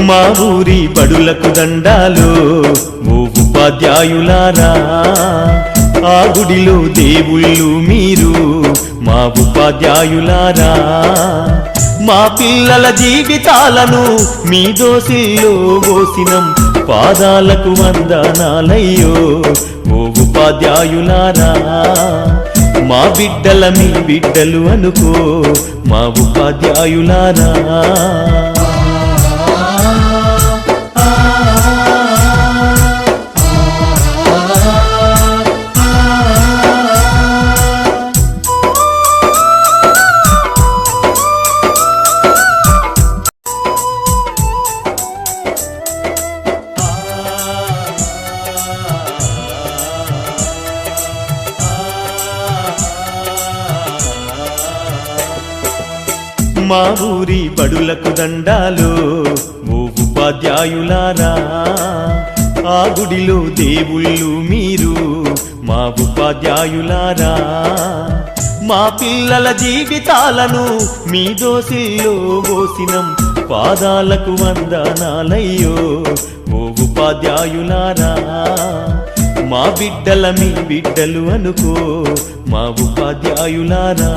మా ఊరి బడులకు దండాలు ఓ ఉపాధ్యాయులారా, ఆ గుడిలో దేవుళ్ళు మీరు మా ఉపాధ్యాయులారా, మా పిల్లల జీవితాలను మీ దోసిల్లో పోసినం, పాదాలకు వందనాలయ్యో ఓ ఉపాధ్యాయులారా, మా బిడ్డల మీ బిడ్డలు అనుకో మా ఉపాధ్యాయులారా. మా ఊరి బడులకు దండాలు ఓ ఉపాధ్యాయులారా, ఆ గుడిలో దేవుళ్ళు మీరు మా ఉపాధ్యాయులారా, మా పిల్లల జీవితాలను మీ దోసిల్లో పోసినం, పాదాలకు వందనాలయ్యో ఓ ఉపాధ్యాయులారా, మా బిడ్డల మీ బిడ్డలు అనుకో మా ఉపాధ్యాయులారా.